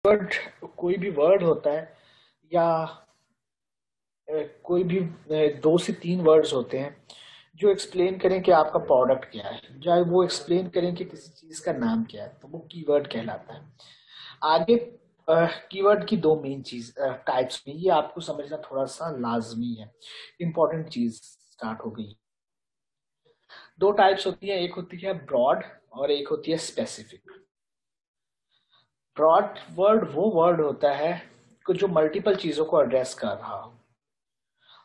Word, कोई भी word होता है या कोई भी 2 से 3 वर्ड्स होते हैं जो एक्सप्लेन करें कि आपका प्रोडक्ट क्या है, चाहे वो एक्सप्लेन करें कि किसी चीज का नाम क्या है, तो वो कीवर्ड कहलाता है। आगे कीवर्ड की 2 मेन चीज टाइप्स में, ये आपको समझना थोड़ा सा लाजमी है। इंपॉर्टेंट चीज स्टार्ट हो गई। 2 टाइप्स होती है, एक होती है ब्रॉड और एक होती है स्पेसिफिक। ब्रॉड वर्ड वो वर्ड होता है कि जो मल्टीपल चीजों को एड्रेस कर रहा हो,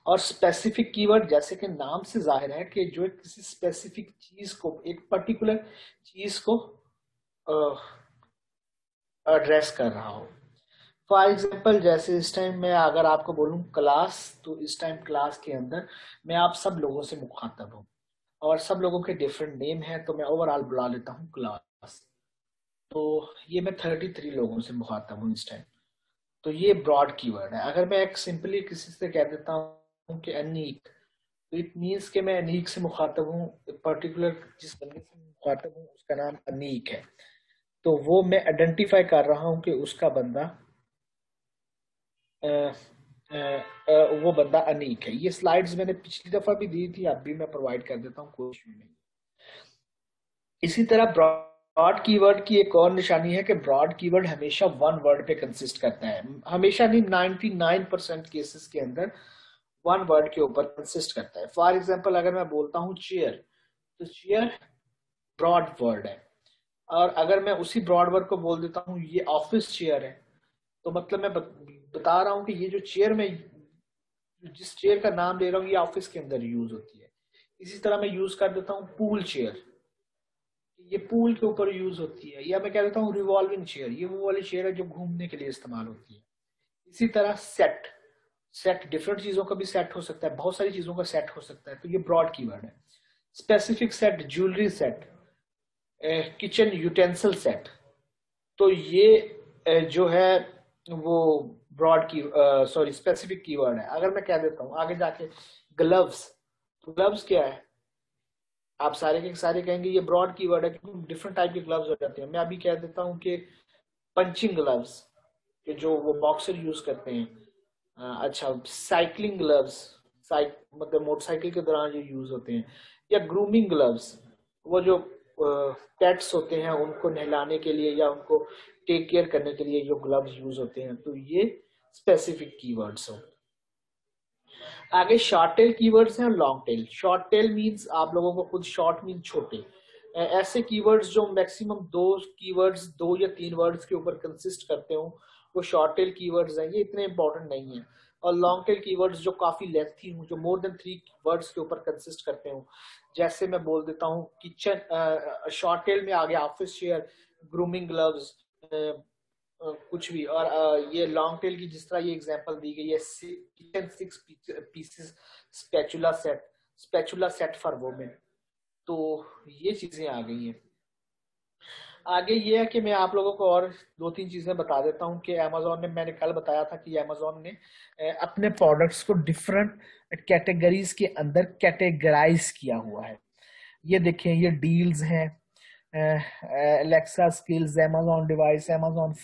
और स्पेसिफिक कीवर्ड जैसे कि नाम से जाहिर है कि जो किसी स्पेसिफिक चीज को, एक पर्टिकुलर चीज को एड्रेस कर रहा हो। फॉर एग्जाम्पल, जैसे इस टाइम मैं अगर आपको बोलूं क्लास, तो इस टाइम क्लास के अंदर मैं आप सब लोगों से मुखातब हूँ और सब लोगों के डिफरेंट नेम है, तो मैं ओवरऑल बुला लेता हूँ क्लास। तो ये मैं 33 लोगों से मुखातब हूँ इस टाइम। तो ये ब्रॉड कीवर्ड है। अगर मैं एक सिंपली किसी से कह देता हूँ कि अनीक, तो इट मीन्स कि मैं अनीक से मुखातब हूँ, पर्टिकुलर जिस बंदे से मुखातब हूँ उसका नाम अनीक है, तो वो मैं आइडेंटिफाई कर रहा हूँ कि उसका बंदा वो बंदा अनीक है। ये स्लाइड्स मैंने पिछली दफा भी दी थी, अब भी मैं प्रोवाइड कर देता हूँ, कोई इशू नहीं। इसी तरह ब्रॉड कीवर्ड की एक और निशानी है कि ब्रॉड कीवर्ड हमेशा वन वर्ड पे कंसिस्ट करता है। हमेशा नहीं, 99% केसेस के अंदर वन वर्ड के ऊपर कंसिस्ट करता है। फॉर एग्जाम्पल, अगर मैं बोलता हूँ चेयर, तो चेयर ब्रॉड वर्ड है। और अगर मैं उसी ब्रॉड वर्ड को बोल देता हूँ ये ऑफिस चेयर है, तो मतलब मैं बता रहा हूँ कि ये जो चेयर में, जिस चेयर का नाम ले रहा हूँ, ये ऑफिस के अंदर यूज होती है। इसी तरह मैं यूज कर देता हूँ पूल चेयर, ये पूल के ऊपर यूज होती है। या मैं कह देता हूँ रिवॉल्विंग चेयर, ये वो वाली चेयर है जो घूमने के लिए इस्तेमाल होती है। इसी तरह सेट, सेट डिफरेंट चीजों का भी सेट हो सकता है, बहुत सारी चीजों का सेट हो सकता है, तो ये ब्रॉड कीवर्ड है। Specific set, jewellery set, kitchen utensil set, तो ये जो है वो ब्रॉड की सॉरी स्पेसिफिक कीवर्ड है। अगर मैं कह देता हूँ आगे जाके ग्लव्स, तो ग्लव्स क्या है, आप सारे के सारे कहेंगे ये ब्रॉड कीवर्ड है क्योंकि डिफरेंट टाइप के ग्लव्स हो जाते हैं। मैं अभी कह देता हूँ कि पंचिंग ग्लव्स, कि जो वो बॉक्सर यूज करते हैं। अच्छा, साइकिलिंग ग्लव्स, मतलब मोटरसाइकिल के दौरान जो यूज होते हैं। या ग्रूमिंग ग्लव्स, वो जो पेट्स होते हैं उनको नहलाने के लिए या उनको टेक केयर करने के लिए जो ग्लव्स यूज होते हैं, तो ये स्पेसिफिक कीवर्ड्स हो। आगे शॉर्ट टेल कीवर्ड्स हैं और long tail. Short tail means आप लोगों को खुद, शॉर्ट मीन छोटे, ऐसे कीवर्ड्स जो मैक्सिमम 2 कीवर्ड्स, 2 या 3 वर्ड्स के ऊपर कंसिस्ट करते हो, वो शॉर्ट टेल कीवर्ड्स हैं। ये इतने इंपॉर्टेंट नहीं है। और लॉन्ग टेल कीवर्ड्स जो काफी लेंथी हो, जो मोर देन 3 वर्ड्स के ऊपर कंसिस्ट करते हो, जैसे मैं बोल देता हूँ किचन, शॉर्ट टेल में आ गया ऑफिस चेयर, ग्रूमिंग ग्लव्स, कुछ भी। और ये लॉन्ग टेल की जिस तरह ये एग्जांपल दी गई है, kitchen 6 pieces spatula set, spatula set for women, तो ये चीजें आ गई हैं। आगे ये है कि मैं आप लोगों को और 2-3 चीजें बता देता हूँ कि अमेजोन ने, मैंने कल बताया था कि अमेजोन ने अपने प्रोडक्ट्स को डिफरेंट कैटेगरीज के अंदर कैटेगराइज किया हुआ है। ये देखें, ये डील्स हैं, Alexa skills, amazon device, amazon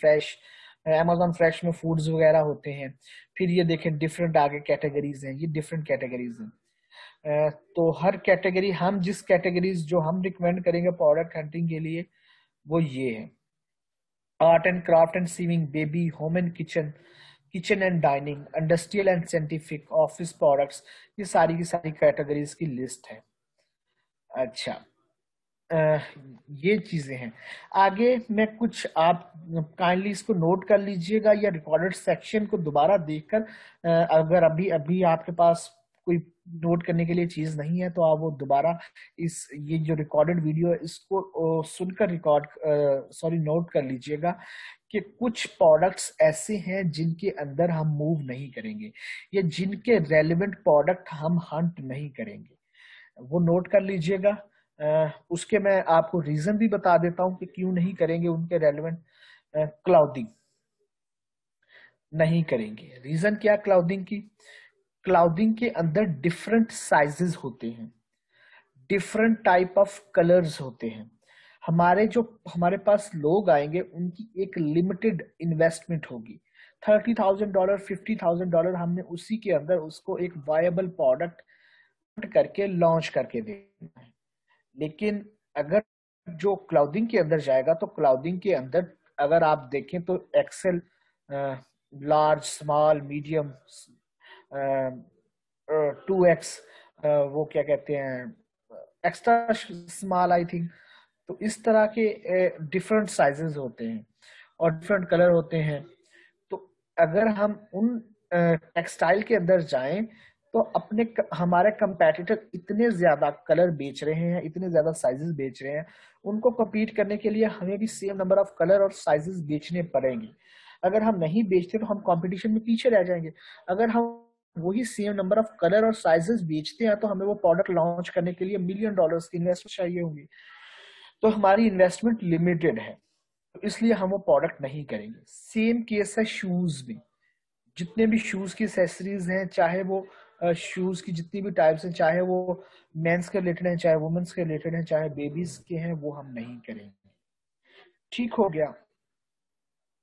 fresh में फूड्स वगैरह होते हैं। फिर ये देखें डिफरेंट आगे कैटेगरीज हैं, ये डिफरेंट कैटेगरीज हैं। तो हर कैटेगरी, हम जिस कैटेगरीज जो हम रिकमेंड करेंगे प्रोडक्ट हंटिंग के लिए, वो ये है: art and craft and sewing, baby, home and kitchen, kitchen and dining, industrial and scientific, office products. ये सारी की सारी कैटेगरीज की लिस्ट है। अच्छा, ये चीजें हैं। आगे मैं कुछ, आप काइंडली इसको नोट कर लीजिएगा या रिकॉर्डेड सेक्शन को दोबारा देखकर, अगर अभी अभी आपके पास कोई नोट करने के लिए चीज नहीं है, तो आप वो दोबारा इस, ये जो रिकॉर्डेड वीडियो है इसको सुनकर रिकॉर्ड, सॉरी, नोट कर लीजिएगा कि कुछ प्रोडक्ट्स ऐसे हैं जिनके अंदर हम मूव नहीं करेंगे, या जिनके रेलेवेंट प्रोडक्ट हम हंट नहीं करेंगे। वो नोट कर लीजिएगा। उसके मैं आपको रीजन भी बता देता हूं कि क्यों नहीं करेंगे, उनके रेलेवेंट क्लाउडिंग नहीं करेंगे। रीजन क्या क्लाउडिंग की? क्लाउडिंग के अंदर डिफरेंट साइजेस होते हैं, डिफरेंट टाइप ऑफ कलर्स होते हैं। हमारे पास लोग आएंगे उनकी एक लिमिटेड इन्वेस्टमेंट होगी, $30,000 $50,000 हमने उसी के अंदर उसको एक वायबल प्रोडक्ट करके लॉन्च करके देना है। लेकिन अगर जो क्लाउडिंग के अंदर जाएगा तो क्लाउडिंग के अंदर अगर आप देखें तो Excel, large, small, medium, 2x, वो क्या कहते हैं, एक्स्ट्रा स्मॉल आई थिंक। तो इस तरह के डिफरेंट साइजेस होते हैं और डिफरेंट कलर होते हैं। तो अगर हम उन टेक्सटाइल के अंदर जाएं तो हमारे कंपेटिटर इतने ज्यादा कलर बेच रहे हैं, इतने ज्यादा साइजेस बेच रहे हैं, उनको कम्पीट करने के लिए हमें भी सेम नंबर ऑफ कलर और साइजेस बेचने पड़ेंगे। अगर हम नहीं बेचते तो हम कंपटीशन में पीछे रह जाएंगे। अगर हम वही सेम नंबर ऑफ कलर और साइजेस बेचते हैं तो हमें वो प्रोडक्ट लॉन्च करने के लिए $1,000,000 की इन्वेस्टमेंट चाहिए होगी। तो हमारी इन्वेस्टमेंट लिमिटेड है, तो इसलिए हम वो प्रोडक्ट नहीं करेंगे। सेम केस है शूज में। जितने भी शूज की एक्सेसरीज हैं, चाहे वो शूज की जितनी भी टाइप्स हैं, चाहे वो मेंस के रिलेटेड हैं, चाहे वुमेन्स के रिलेटेड हैं, चाहे बेबीज के हैं, वो हम नहीं करेंगे। ठीक हो गया।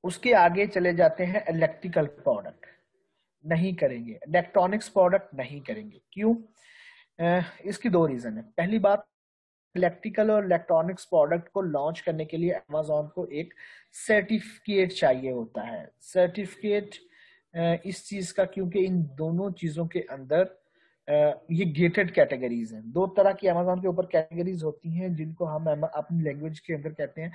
उसके आगे चले जाते हैं इलेक्ट्रिकल प्रोडक्ट, नहीं करेंगे। इलेक्ट्रॉनिक्स प्रोडक्ट नहीं करेंगे। क्यों? इसकी दो रीजन है। पहली बात, इलेक्ट्रिकल और इलेक्ट्रॉनिक्स प्रोडक्ट को लॉन्च करने के लिए अमेजोन को एक सर्टिफिकेट चाहिए होता है। सर्टिफिकेट इस चीज का, क्योंकि इन दोनों चीजों के अंदर ये गेटेड कैटेगरीज हैं। दो तरह की अमेजोन के ऊपर कैटेगरीज होती हैं जिनको हम अपनी लैंग्वेज के अंदर कहते हैं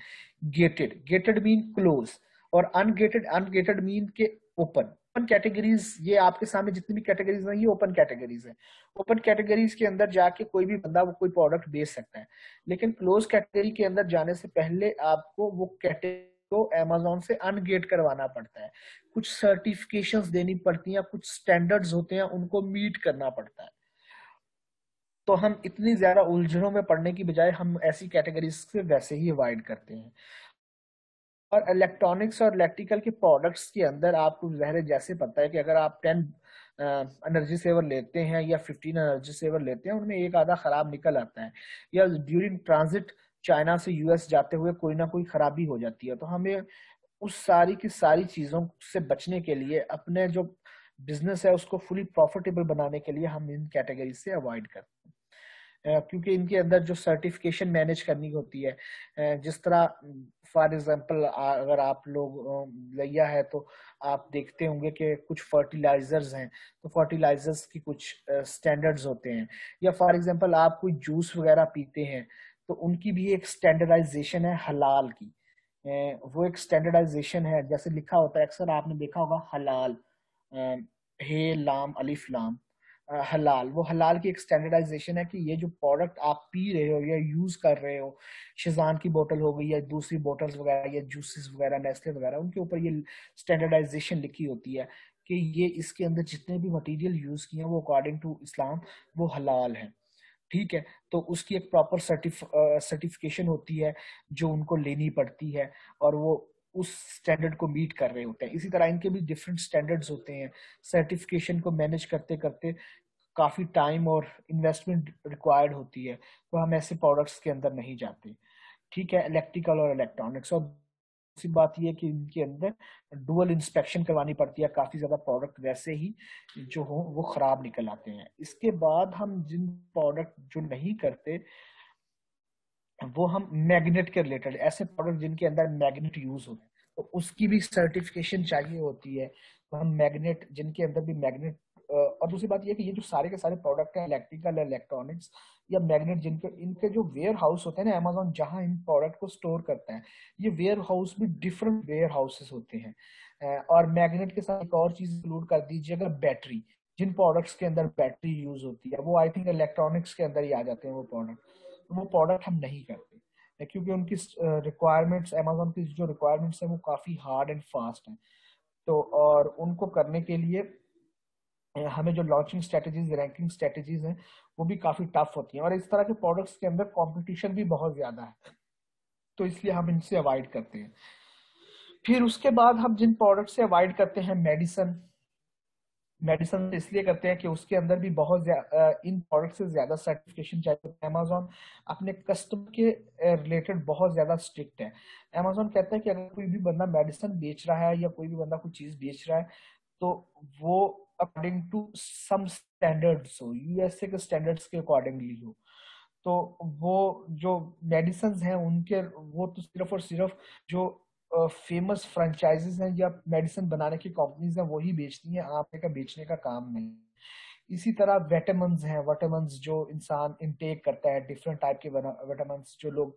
गेटेड। गेटेड मीन क्लोज, और अनगेटेड, अनगेटेड मीन के ओपन। ओपन कैटेगरीज, ये आपके सामने जितनी भी कैटेगरीज हैं ये ओपन कैटेगरीज है। ओपन कैटेगरीज के अंदर जाके कोई भी बंदा वो कोई प्रोडक्ट बेच सकता है। लेकिन क्लोज कैटेगरी के अंदर जाने से पहले आपको वो कैटेगरी को अमेजोन से अनगेट करवाना पड़ता है। कुछ सर्टिफिकेशंस देनी पड़ती हैं, कुछ स्टैंडर्ड्स होते हैं, उनको मीट करना पड़ता है। तो हम इतनी ज्यादा उलझनों में पड़ने की बजाय हम ऐसी कैटेगरीज से वैसे ही अवॉइड करते हैं। और इलेक्ट्रॉनिक्स और इलेक्ट्रिकल के प्रोडक्ट्स के अंदर आपको ज़ाहिर जैसे पता है कि अगर आप 10 एनर्जी सेवर लेते हैं या 15 एनर्जी सेवर लेते हैं, उनमें एक आधा खराब निकल आता है, या ड्यूरिंग ट्रांजिट चाइना से यूएस जाते हुए कोई ना कोई खराबी हो जाती है। तो हमें उस सारी की सारी चीजों से बचने के लिए, अपने जो बिजनेस है उसको फुली प्रॉफिटेबल बनाने के लिए, हम इन कैटेगरी से अवॉइड करते हैं। क्योंकि इनके अंदर जो सर्टिफिकेशन मैनेज करनी होती है, जिस तरह फॉर एग्जांपल अगर आप लोग लिया है तो आप देखते होंगे कि कुछ फर्टिलाइजर्स हैं, तो फर्टिलाइजर्स की कुछ स्टैंडर्ड्स होते हैं। या फॉर एग्जांपल आप कोई जूस वगैरह पीते हैं तो उनकी भी एक स्टैंडर्डाइजेशन है हलाल की। वो एक स्टैंडर्डाइजेशन है, जैसे लिखा होता है, अक्सर आपने देखा होगा हलाल, हे लाम अलिफ लाम, हलाल। वो हलाल की एक स्टैंडर्डाइजेशन है कि ये जो प्रोडक्ट आप पी रहे हो या यूज कर रहे हो, शिजान की बोतल हो गई या दूसरी बोतल्स वगैरह या जूसेस वगैरह, नेस्ले वगैरह, उनके ऊपर ये स्टैंडर्डाइजेशन लिखी होती है कि ये इसके अंदर जितने भी मटेरियल यूज किए हैं वो अकॉर्डिंग टू इस्लाम वो हलाल है। ठीक है। तो उसकी एक प्रॉपर सर्टिफिकेशन होती है जो उनको लेनी पड़ती है, और वो उस स्टैंडर्ड को मीट कर रहे होते हैं। इसी तरह इनके भी डिफरेंट स्टैंडर्ड्स होते हैं। सर्टिफिकेशन को मैनेज करते करते काफी टाइम और इन्वेस्टमेंट रिक्वायर्ड होती है, तो हम ऐसे प्रोडक्ट्स के अंदर नहीं जाते। ठीक है, इलेक्ट्रिकल और इलेक्ट्रॉनिक्स। और दूसरी बात यह कि इनके अंदर डुअल इंस्पेक्शन करवानी पड़ती है। काफी ज्यादा प्रोडक्ट वैसे ही जो हो वो खराब निकल आते हैं। इसके बाद हम जिन प्रोडक्ट जो नहीं करते वो हम मैग्नेट के रिलेटेड, ऐसे प्रोडक्ट जिनके अंदर मैग्नेट यूज होते हैं तो उसकी भी सर्टिफिकेशन चाहिए होती है। तो हम मैग्नेट, जिनके अंदर भी मैग्नेट, और दूसरी बात यह कि ये जो सारे के सारे प्रोडक्ट हैं, इलेक्ट्रिकल, इलेक्ट्रॉनिक्स या मैग्नेट, जिनके इनके जो वेयर हाउस होते हैं ना, अमेजोन जहां इन प्रोडक्ट को स्टोर करता है, ये वेयर हाउस भी डिफरेंट वेयर हाउसेस होते हैं। और मैग्नेट के साथ एक और चीज इंक्लूड कर दीजिएगा, बैटरी। जिन प्रोडक्ट्स के अंदर बैटरी यूज होती है वो आई थिंक इलेक्ट्रॉनिक्स के अंदर ही आ जाते हैं वो प्रोडक्ट। तो वो प्रोडक्ट हम नहीं करते क्योंकि उनकी रिक्वायरमेंट्स, अमेजोन की जो रिक्वायरमेंट्स है वो काफी हार्ड एंड फास्ट हैं। तो और उनको करने के लिए हमें जो लॉन्चिंग स्ट्रेटेजीज, रैंकिंग स्ट्रेटेजीज हैं वो भी काफी टफ होती हैं। और इस तरह के प्रोडक्ट्स के अंदर कंपटीशन भी बहुत ज्यादा है, तो इसलिए हम इनसे अवॉइड करते हैं। फिर उसके बाद हम जिन प्रोडक्ट से अवॉइड करते हैं, मेडिसन, मेडिसिन इसलिए करते हैं कि उसके अंदर भी बहुत ज्यादा इन प्रोडक्ट से ज्यादा सर्टिफिकेशन चाहिए। अमेजोन अपने कस्टमर के रिलेटेड बहुत ज्यादा स्ट्रिक्ट है। अमेजोन कहता है कि अगर कोई भी बंदा मेडिसिन बेच रहा है या कोई भी बंदा कोई चीज बेच रहा है तो वो अकॉर्डिंग टू सम स्टैंडर्ड्स हो, यूएसए के स्टैंडर्ड्स के अकॉर्डिंगली हो। तो वो जो मेडिसिन हैं उनके, वो तो सिर्फ और सिर्फ जो फेमस फ्रेंचाइजीज हैं या मेडिसिन बनाने की कंपनीज हैं वही बेचती हैं, आपने का बेचने का काम नहीं। इसी तरह विटामिन्स हैं, विटामिन्स जो इंसान इनटेक करता है, डिफरेंट टाइप के विटामिन्स जो लोग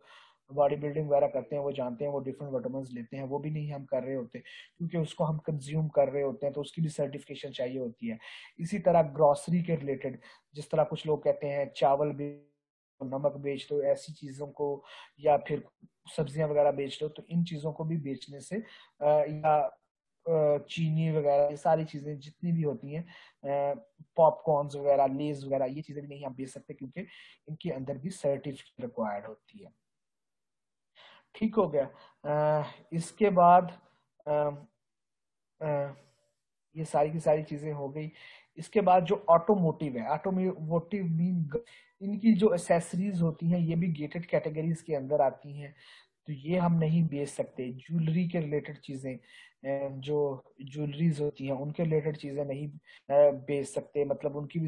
बॉडी बिल्डिंग वगैरह करते हैं वो जानते हैं, वो डिफरेंट विटामिन्स लेते हैं, वो भी नहीं हम कर रहे होते क्योंकि उसको हम कंज्यूम कर रहे होते हैं, तो उसकी भी सर्टिफिकेशन चाहिए होती है। इसी तरह ग्रोसरी के रिलेटेड, जिस तरह कुछ लोग कहते हैं चावल भी नमक बेच दो, ऐसी चीजों को, या फिर सब्जियां वगैरह बेच दो, तो इन चीजों को भी बेचने से या चीनी वगैरह, ये सारी चीजें जितनी भी होती हैं, पॉपकॉर्न्स वगैरह, लेज वगैरह, ये चीजें भी नहीं आप बेच सकते क्योंकि इनके अंदर भी सर्टिफिकेट रिक्वायर्ड होती है। ठीक हो गया। इसके बाद अ, अ, ये सारी की सारी चीजें हो गई। इसके बाद जो ऑटोमोटिव है, ऑटोमोटिव मीन इनकी जो एसेसरीज होती हैं ये भी गेटेड कैटेगरीज के अंदर आती हैं, तो ये हम नहीं बेच सकते। ज्वेलरी के रिलेटेड चीजें, जो ज्वेलरीज होती हैं उनके रिलेटेड चीजें नहीं बेच सकते, मतलब उनकी भी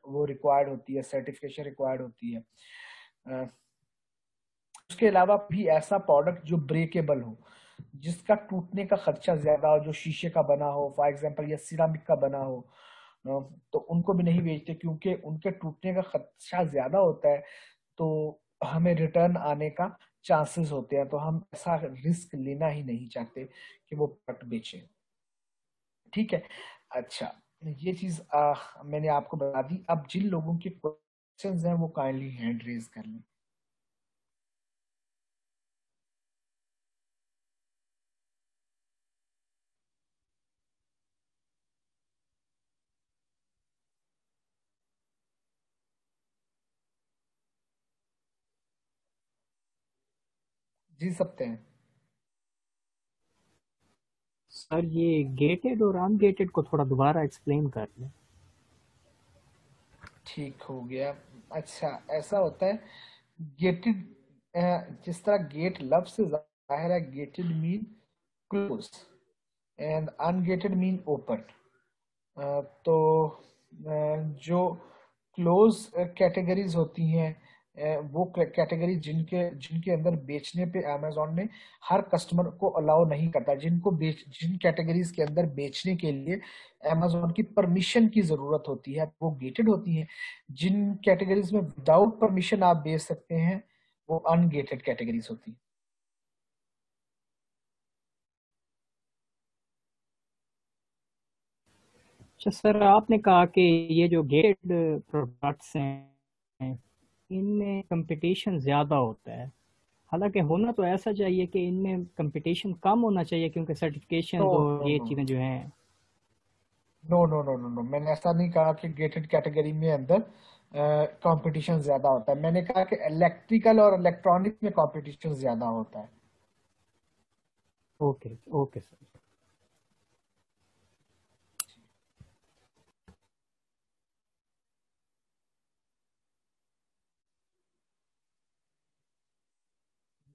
वो रिक्वायर्ड होती है, सर्टिफिकेशन रिक्वायर्ड होती है। अ, उसके अलावा भी ऐसा प्रोडक्ट जो ब्रेकेबल हो, जिसका टूटने का खर्चा ज्यादा हो, जो शीशे का बना हो फॉर एग्जांपल या सिरामिक का बना हो, तो उनको भी नहीं बेचते क्योंकि उनके टूटने का खर्चा ज्यादा होता है, तो हमें रिटर्न आने का चांसेस होते हैं, तो हम ऐसा रिस्क लेना ही नहीं चाहते कि वो प्रोडक्ट बेचे। ठीक है। अच्छा, ये चीज मैंने आपको बता दी। अब जिन लोगों के क्वेश्चंस हैं वो काइंडली हैंड रेज कर लें। जी सकते हैं। सर ये गेटेड और अनगेटेड को थोड़ा दोबारा एक्सप्लेन कर लें। ठीक हो गया। अच्छा, ऐसा होता है गेटेड, जिस तरह गेट लफ्ज से जाहिर है, gated mean close and ungated mean open. तो जो क्लोज कैटेगरीज होती हैं, वो कैटेगरी जिनके जिनके अंदर बेचने पे अमेजोन ने हर कस्टमर को अलाउ नहीं करता, जिन कैटेगरीज के अंदर बेचने के लिए अमेजोन की परमिशन की जरूरत होती है वो गेटेड होती हैं। जिन कैटेगरीज में विदाउट परमिशन आप बेच सकते हैं वो अनगेटेड कैटेगरीज होती हैं। अच्छा सर, आपने कहा कि ये जो गेटेड प्रोडक्ट्स हैं इनमें कंपटीशन ज़्यादा होता है। हालांकि होना तो ऐसा चाहिए कि इनमें कंपटीशन कम होना चाहिए, क्योंकि नो सर्टिफिकेशन और नो ये नो चीज़ें जो हैं। No no no no no, मैंने ऐसा नहीं कहा कि गेटेड कैटेगरी में अंदर कंपटीशन ज्यादा होता है। मैंने कहा कि इलेक्ट्रिकल और इलेक्ट्रॉनिक में कंपटीशन ज्यादा होता है। Okay okay sir.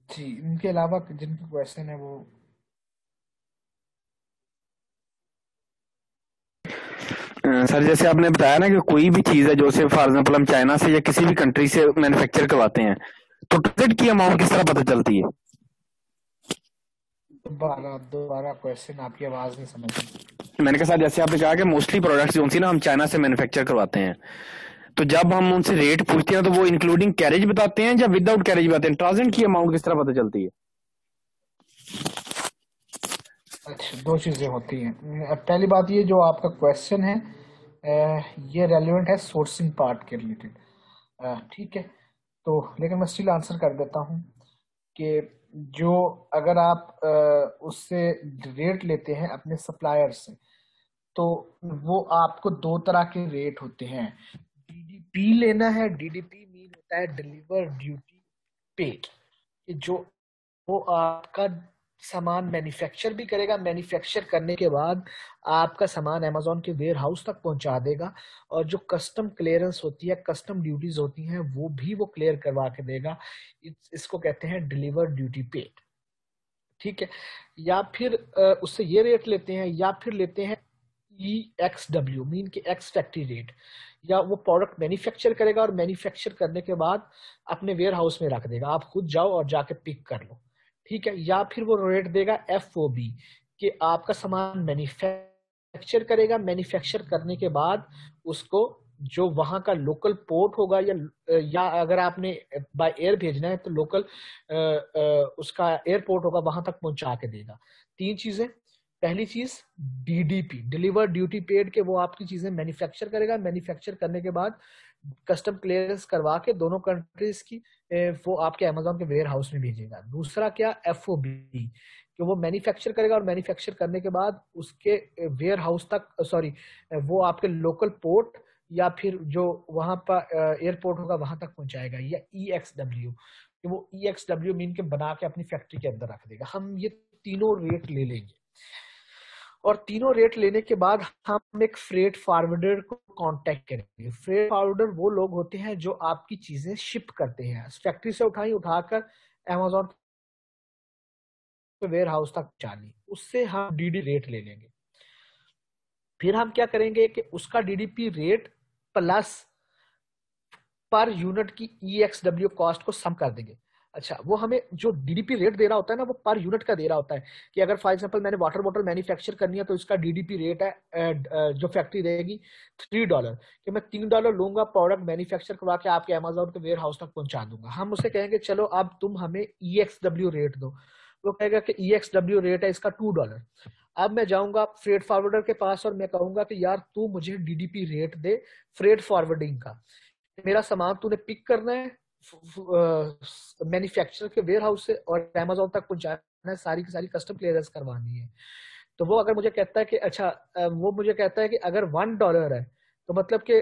जी, इनके अलावा जिनके क्वेश्चन है वो। सर जैसे आपने बताया ना कि कोई भी चीज है जो से फॉर एग्जाम्पल हम चाइना से या किसी भी कंट्री से मैन्युफैक्चर करवाते हैं, तो ट्रांजिट की अमाउंट किस तरह पता चलती है? दोबारा दोबारा क्वेश्चन, आपकी आवाज नहीं समझ आई। मैंने कहा सर जैसे आपने कहा कि मोस्टली प्रोडक्ट्स जो सी ना हम चाइना से मैन्युफैक्चर करवाते हैं, तो जब हम उनसे रेट पूछते हैं तो वो इंक्लूडिंग कैरेज बताते हैं या विदाउट कैरेज बताते हैं? ट्रांजिट की अमाउंट किस तरह पता चलती है? अच्छा, दो चीजें होती हैं। पहली बात ये, जो आपका क्वेश्चन है ये रेलिवेंट है सोर्सिंग पार्ट के रिलेटेड। ठीक है, तो लेकिन मैं स्टिल आंसर कर देता हूँ कि जो अगर आप उससे रेट लेते हैं अपने सप्लायर से, तो वो आपको दो तरह के रेट होते हैं। डीडीपी लेना है, डीडीपी मीन होता है डिलीवर ड्यूटी पेड, जो वो आपका सामान मैन्युफैक्चर भी करेगा, मैन्युफैक्चर करने के बाद आपका सामान अमेजोन के वेयर हाउस तक पहुंचा देगा, और जो कस्टम क्लियरेंस होती है, कस्टम ड्यूटीज होती हैं, वो भी वो क्लियर करवा के देगा। इसको कहते हैं डिलीवर ड्यूटी पेड। ठीक है, या फिर उससे ये रेट लेते हैं, या फिर लेते हैं EXW मीन के एक्स फैक्ट्री रेट, या वो प्रोडक्ट मैन्युफैक्चर करेगा और मैन्युफैक्चर करने के बाद अपने वेयर हाउस में रख देगा, आप खुद जाओ और जाके पिक कर लो। ठीक है, या फिर वो रेट देगा FOB कि आपका सामान मैन्युफैक्चर करेगा, मैन्युफैक्चर करने के बाद उसको जो वहां का लोकल पोर्ट होगा, या अगर आपने बाय एयर भेजना है तो लोकल उसका एयरपोर्ट होगा, वहां तक पहुंचा के देगा। 3 चीजें। पहली चीज DDP, डिलीवर ड्यूटी पेड, के वो आपकी चीजें मैन्युफैक्चर करेगा, मैन्युफैक्चर करने के बाद कस्टम क्लियरेंस करवा के दोनों कंट्रीज की वो आपके अमेजोन के वेयर हाउस में भेजेगा। दूसरा क्या, FOB, कि वो मैन्युफैक्चर करेगा और मैन्युफैक्चर करने के बाद उसके वेयर हाउस तक, सॉरी, वो आपके लोकल पोर्ट या फिर जो वहां पर एयरपोर्ट होगा वहां तक पहुंचाएगा। या EXW, कि वो EXW मीन के बना के अपनी फैक्ट्री के अंदर रख देगा। हम ये तीनों रेट ले लेंगे, और तीनों रेट लेने के बाद हम एक फ्रेट फॉरवर्डर को कांटेक्ट करेंगे। फ्रेट फॉरवर्डर वो लोग होते हैं जो आपकी चीजें शिप करते हैं, फैक्ट्री से उठाकर अमेजोन के वेयर हाउस तक पहुंचानी, उससे हम DD रेट ले लेंगे। फिर हम क्या करेंगे कि उसका DDP rate plus per unit की EXW कॉस्ट को सम कर देंगे। अच्छा, वो हमें जो DDP रेट दे रहा होता है ना, वो पर यूनिट का दे रहा होता है कि अगर फॉर एग्जांपल मैंने वाटर बॉटल मैन्युफैक्चर करनी है तो इसका DDP रेट है जो फैक्ट्री देगी $3, कि मैं $3 लूंगा, प्रोडक्ट मैन्युफैक्चर करवा के आपके अमेजोन के वेयर हाउस तक पहुंचा दूंगा। हम उसे कहेंगे चलो अब तुम हमें EXW रेट दो, वो कहेगा कि EXW रेट है इसका $2। अब मैं जाऊंगा फ्रेट फॉरवर्डर के पास और मैं कहूंगा कि यार तू मुझे DDP रेट दे फ्रेट फॉरवर्डिंग का, मेरा सामान तूने पिक करना है मैन्युफैक्चरर के वेयर हाउस से और अमेजोन तक पहुंचाना है, सारी की सारी कस्टम क्लियरेंस करवानी है। तो वो अगर मुझे कहता है कि अच्छा, वो मुझे कहता है कि अगर $1 है तो मतलब कि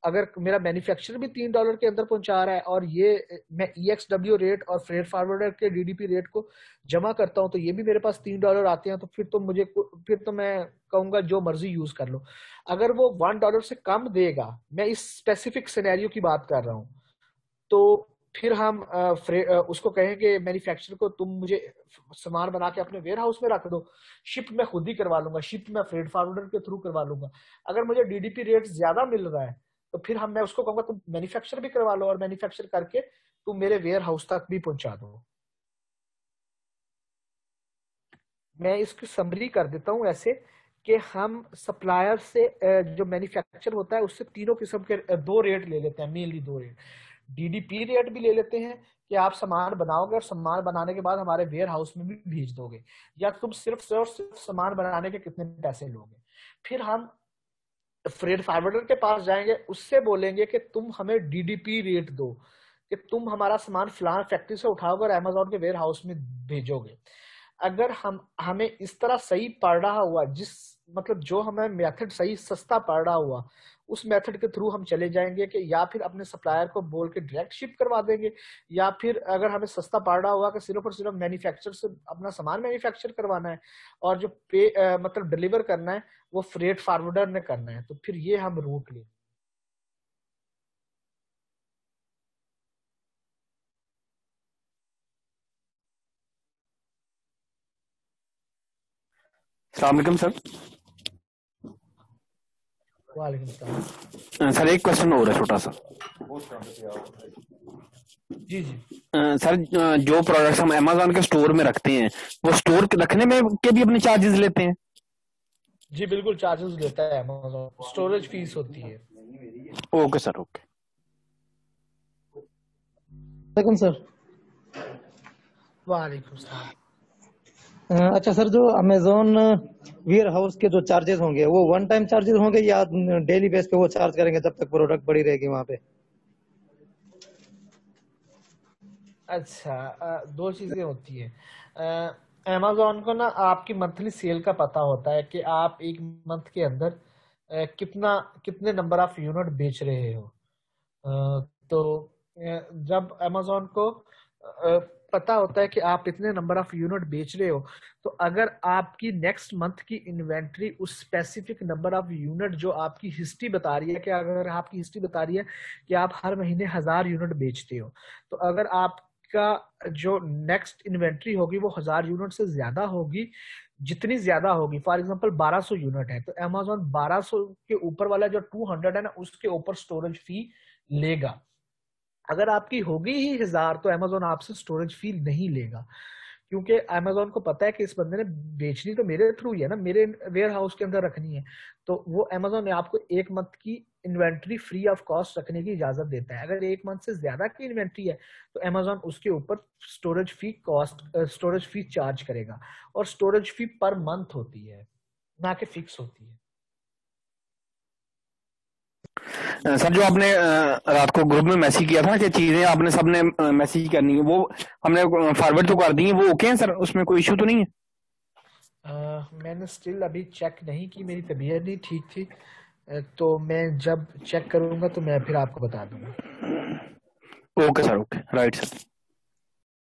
अगर मेरा मैन्युफैक्चरर भी $3 के अंदर पहुंचा रहा है और ये मैं EXW रेट और फ्रेट फॉरवर्डर के DDP रेट को जमा करता हूं तो ये भी मेरे पास $3 आते हैं, तो फिर तो मैं कहूंगा जो मर्जी यूज कर लो। अगर वो $1 से कम देगा, मैं इस स्पेसिफिक सिनेरियो की बात कर रहा हूं, तो फिर हम उसको कहेंगे मैन्युफैक्चरर को तुम मुझे सामान बना के अपने वेयर हाउस में रख दो, शिप मैं खुद ही करवा लूंगा, शिप मैं फ्रेट फॉरवर्डर के थ्रू करवा लूंगा। अगर मुझे DDP रेट ज्यादा मिल रहा है तो फिर मैं उसको कहूंगा तुम मैन्युफैक्चर भी करवा लो और मैन्युफैक्चर करके तुम मेरे वेयर हाउस तक भी पहुंचा दो। मैं इसकी समरी कर देता हूं ऐसे कि हम सप्लायर से जो मैन्युफैक्चर होता है उससे तीनों किस्म के 2 रेट ले लेते हैं, मेनली 2 रेट। DDP रेट भी ले लेते हैं कि आप सामान बनाओगे और सामान बनाने के बाद हमारे वेयर हाउस में भी भेज दोगे, या तुम सिर्फ सामान बनाने के कितने पैसे लोगे। फिर हम फ्रेट फॉरवर्डर के पास जाएंगे, उससे बोलेंगे कि तुम हमें DDP रेट दो, कि तुम हमारा सामान फलान फैक्ट्री से उठाओगे और अमेजोन के वेयर हाउस में भेजोगे। अगर हमें इस तरह सही पड़ रहा हुआ, जिस मतलब जो हमें मेथड सही सस्ता पड़ रहा हुआ, उस मेथड के थ्रू हम चले जाएंगे कि या फिर अपने सप्लायर को बोल के डायरेक्ट शिप करवा देंगे, या फिर अगर हमें सस्ता पड़ रहा हुआ कि सिर्फ और सिर्फ मैन्युफैक्चर से अपना सामान मैन्युफैक्चर करवाना है और जो मतलब डिलीवर करना है वो फ्रेट फॉरवर्डर ने करना है, तो फिर ये हम रूट लेंगे। अस्सलाम वालेकुम सर। वालेकुम सलाम। सर एक क्वेश्चन और है छोटा सा। जी जी। सर जो प्रोडक्ट्स हम अमेजोन के स्टोर में रखते हैं वो स्टोर रखने में के भी अपने चार्जेस लेते हैं? जी बिल्कुल, चार्जेस लेता है अमेजोन, स्टोरेज फीस होती है। Okay sir, okay. वालेकुम सर। वालेकुम सलाम। अच्छा सर, जो अमेजोन वेयर हाउस के जो चार्जेस होंगे वो वन टाइम चार्जेस होंगे या डेली बेस पे वो चार्ज करेंगे जब तक प्रोडक्ट पड़ी रहेगी वहां पे? अच्छा, 2 चीजें होती है। अमेजोन को ना आपकी मंथली सेल का पता होता है कि आप एक मंथ के अंदर कितने नंबर ऑफ यूनिट बेच रहे हो। तो जब अमेजोन को पता होता है कि आप इतने नंबर ऑफ यूनिट बेच रहे हो, तो अगर आपकी नेक्स्ट मंथ की इन्वेंट्री उस स्पेसिफिक नंबर ऑफ यूनिट जो आपकी हिस्ट्री बता रही है, कि अगर आपकी हिस्ट्री बता रही है कि आप हर महीने 1000 यूनिट बेचते हो, तो अगर आपका जो नेक्स्ट इन्वेंट्री होगी वो 1000 यूनिट से ज्यादा होगी, जितनी ज्यादा होगी, फॉर एग्जांपल 1200 यूनिट है, तो अमेजोन 1200 के ऊपर वाला जो 200 है ना, उसके ऊपर स्टोरेज फी लेगा। अगर आपकी होगी ही 1000 तो अमेजोन आपसे स्टोरेज फी नहीं लेगा, क्योंकि अमेजोन को पता है कि इस बंदे ने बेचनी तो मेरे थ्रू ही है ना, मेरे वेयर हाउस के अंदर रखनी है, तो वो अमेजोन ने आपको एक मंथ की इन्वेंट्री फ्री ऑफ कॉस्ट रखने की इजाजत देता है। अगर एक मंथ से ज्यादा की इन्वेंट्री है तो अमेजोन उसके ऊपर स्टोरेज फी चार्ज करेगा, और स्टोरेज फी पर मंथ होती है, ना कि फिक्स होती है। सर जो आपने रात को ग्रुप में मैसेज किया था कि चीजें आपने सबने मैसेज करनी है, वो हमने फॉरवर्ड तो कर दी है, वो ओके है सर, उसमें कोई इशू तो नहीं है? मैंने स्टिल अभी चेक नहीं की, मेरी तबीयत नहीं ठीक थी, तो मैं जब चेक करूंगा तो मैं फिर आपको बता दूंगा। Okay sir, okay, right sir.